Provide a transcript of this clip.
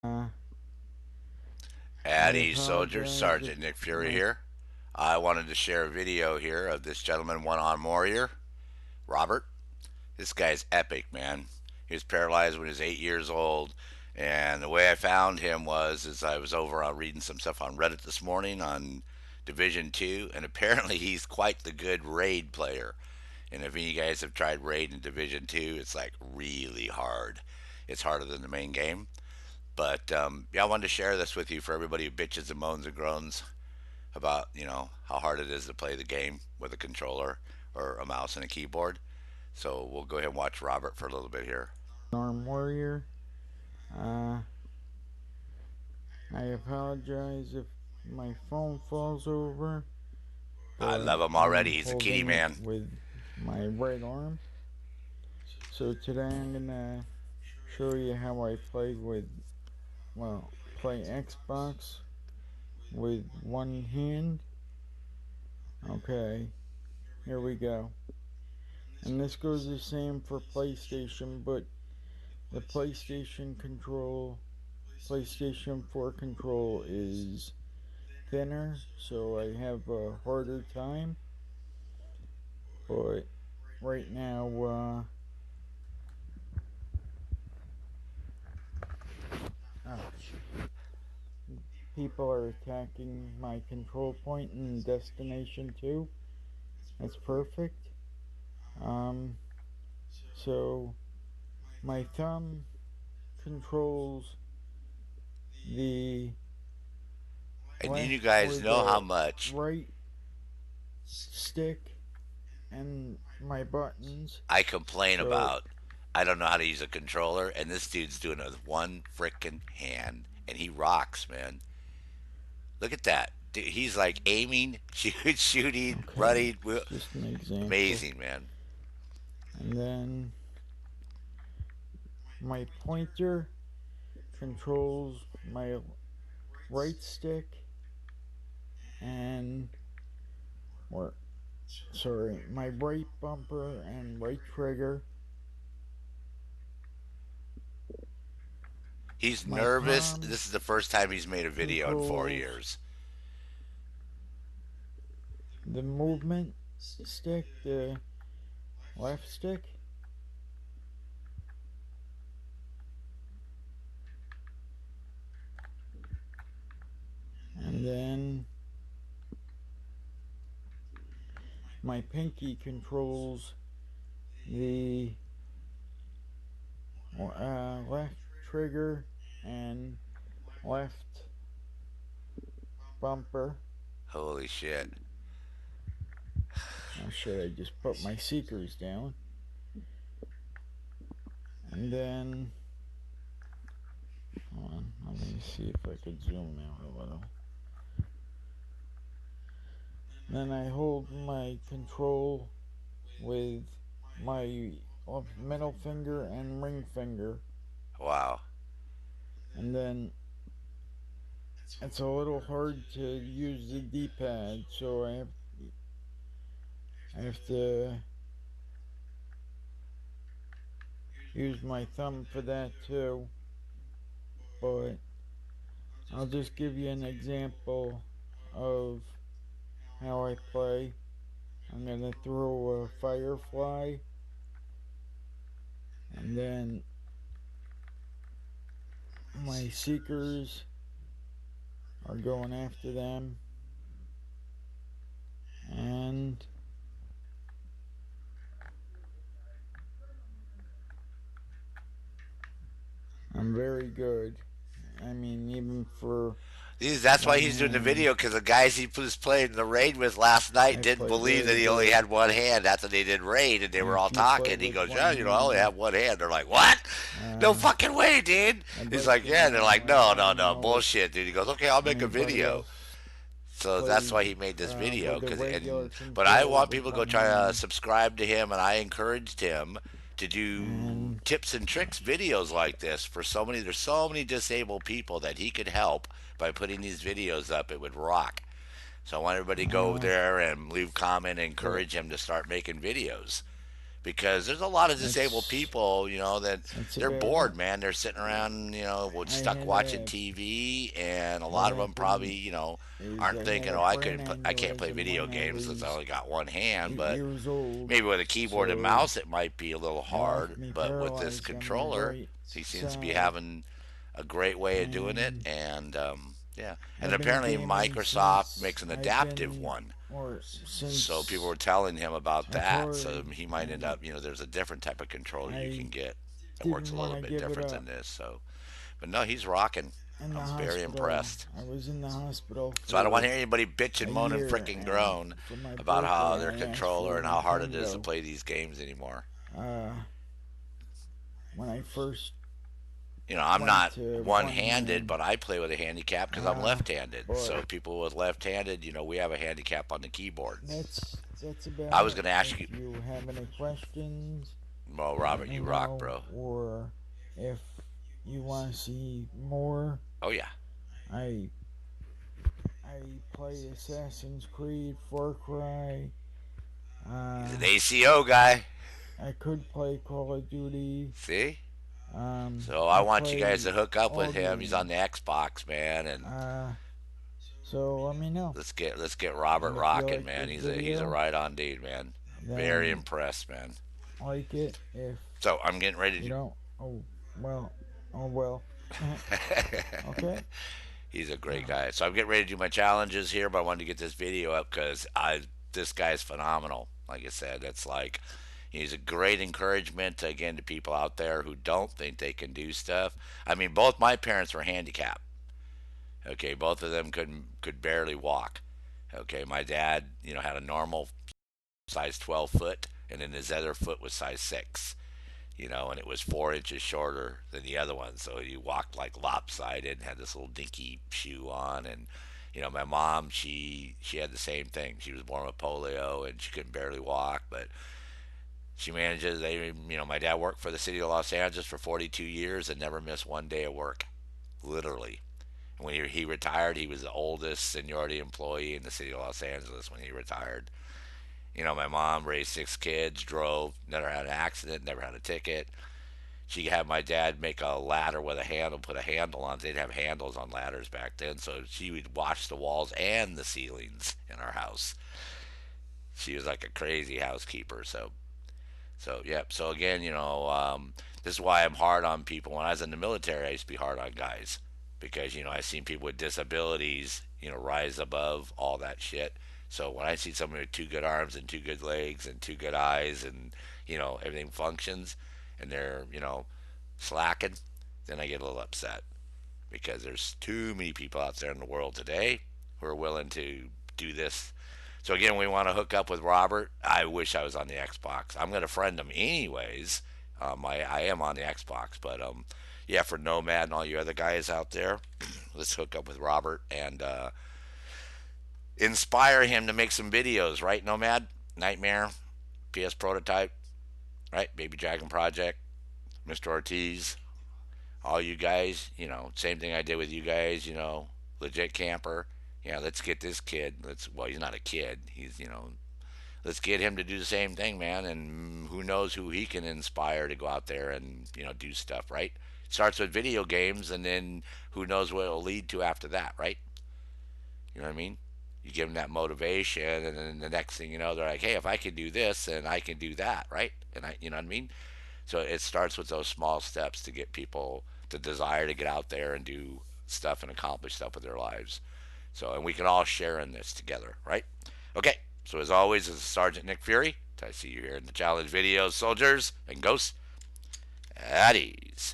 Uh, I Addy Soldier, apologize if Sergeant Nick Fury my here. I wanted to share a video here of this gentleman, one arm warrior, Robert. This guy's epic, man. He was paralyzed when he was 8 years old. And the way I found him was as I was over reading some stuff on Reddit this morning on Division 2, and apparently he's quite the good raid player. And if any of you guys have tried raid in Division 2, it's like really hard. It's harder than the main game. But yeah, I wanted to share this with you for everybody who bitches and moans and groans about how hard it is to play the game with a controller or a mouse and a keyboard. So we'll go ahead and watch Robert for a little bit here. arm warrior, uh, I apologize if my phone falls over, I but love him already. I'm He's a kitty holding it man. with my right arm. So today I'm gonna show you how I play play Xbox with one hand. Okay, here we go. And this goes the same for PlayStation, but the PlayStation 4 control is thinner, so I have a harder time. But right now, people are attacking my control point in Destination 2. That's perfect. Um, so my thumb controls the And left you guys or know how the much right stick and my buttons. I complain So, about I don't know how to use a controller, and this dude's doing it with one frickin' hand, and he rocks, man. Look at that. Dude, he's like aiming, shooting, okay, running. just an example. Amazing, man. And then my pointer controls my right stick and, or, sorry, my right bumper and right trigger. He's My nervous. palm This is the first time he's made a video in four controls years. the movement stick, the left stick. And then my pinky controls the left trigger and left bumper. Holy shit. Now, should I just put my seekers down? And then, hold on, let me see if I could zoom out a little. Then I hold my control with my middle finger and ring finger. Wow. And then it's a little hard to use the D-pad, so I have to use my thumb for that too. But I'll just give you an example of how I play. I'm gonna throw a firefly, and then my seekers are going after them, and I'm very good. I mean, even for That's why one he's doing the hand, video, because the guys he was playing the raid with last night I didn't play believe that very he only good. had one hand after they did raid, and they And were all if you play talking. He with goes, one "Yeah, I only hand, have one hand." They're like, "What? No uh, fucking way, dude." I'd He's like like, to "Yeah." And they're like, know. "No, I no, don't no, know if bullshit, dude." He goes, "Okay, I'll make a anybody video." else So that's why plays he made this video. with a Cause regular but I controller want with people to go one try to hand. subscribe to him, and I encouraged him to do And tips and tricks videos like this for so many. There's so many disabled people that he could help by putting these videos up. It would rock. So I want everybody to go uh, there and leave comment and but encourage him to start making videos. because there's a lot of disabled That's people, you know, that that's they're about bored, man. They're sitting around, you know, I stuck had watching a TV, and a what lot of them probably, happened you know, is aren't I had thinking, a oh, brain I can't play aneurysm video when I games since I was only got one hand. 8 But years old. maybe with a keyboard and So mouse, it might be a little it left hard. me But with this paralyzed on my controller, right he seems to be side, having a great way of doing it, and and yeah, and I've been apparently gaming Microsoft since makes an I've adaptive been, one. or So people since were telling him about that. So Atari, he might end and up, you know, there's a different type of controller you I can get that works didn't a want little to bit give it different up. than this. So, but no, he's rocking. In the I'm very hospital, impressed. I was in the hospital So I don't want for to hear anybody bitch a and moan and year, freaking and groan for my about how birthday, their I asked controller for a and how hard it is to Nintendo. play these games anymore. Uh, when I first You know, I'm went not to one one-handed, hand, but I play with a handicap because I'm uh, left-handed. So but people with left-handed, you know, we have a handicap on the keyboard. that's about I was it. going to ask you, If you have any questions, well, let Robert, me you rock, know, bro. or if you want to see more, Oh yeah, I I play Assassin's Creed, Far Cry. he's Uh, an ACO guy. I could play Call of Duty. See? So I I want you guys play to hook up all with him. He's on the games. Xbox, man, and Uh, so let me know. let's get Robert And if you rocking, like man. this He's a video, right on dude, man. Very then impressed, man. like it. If So I'm getting ready you to. don't, well, oh well. Okay. He's a great Uh, guy. So I'm getting ready to do my challenges here, but I wanted to get this video up because I this guy's phenomenal. Like I said, it's like he's a great encouragement again to people out there who don't think they can do stuff. I mean, both my parents were handicapped. Okay, both of them could barely walk. Okay, my dad, you know, had a normal size 12 foot, and then his other foot was size 6. You know, and it was 4 inches shorter than the other one. So he walked like lopsided and had this little dinky shoe on. And, you know, my mom, she had the same thing. She was born with polio and she couldn't barely walk, but she manages. You know, my dad worked for the city of Los Angeles for 42 years and never missed one day of work, literally. And when he retired, he was the oldest seniority employee in the city of Los Angeles when he retired. You know, my mom raised 6 kids, drove, never had an accident, never had a ticket. She had my dad make a ladder with a handle, put a handle on. They didn't have handles on ladders back then, so she would wash the walls and the ceilings in our house. She was like a crazy housekeeper. So yeah. So again, you know, this is why I'm hard on people. When I was in the military, I used to be hard on guys because you know I seen people with disabilities, you know, rise above all that shit. So when I see somebody with 2 good arms and 2 good legs and 2 good eyes and you know everything functions, and they're you know slacking, then I get a little upset because there's too many people out there in the world today who are willing to do this. So again, we want to hook up with Robert. I wish I was on the Xbox. I'm going to friend him anyways. I am on the Xbox, but yeah, for Nomad and all you other guys out there, let's hook up with Robert and inspire him to make some videos, right? Nomad, Nightmare, PS Prototype, right? Baby Dragon Project, Mr. Ortiz, all you guys, you know, same thing I did with you guys, you know, legit camper. Yeah, let's get this kid. Well, he's not a kid. He's, you know, let's get him to do the same thing, man. And who knows who he can inspire to go out there and, you know, do stuff, right? Starts with video games, and then who knows what it'll lead to after that, right? You know what I mean? You give them that motivation, and then the next thing you know, they're like, hey, if I can do this, then I can do that, right? And you know what I mean? So it starts with those small steps to get people the desire to get out there and do stuff and accomplish stuff with their lives. So, and we can all share in this together, right? Okay. So as always, this is Sergeant Nick Fury. I see you here in the challenge videos, soldiers and ghosts. At ease.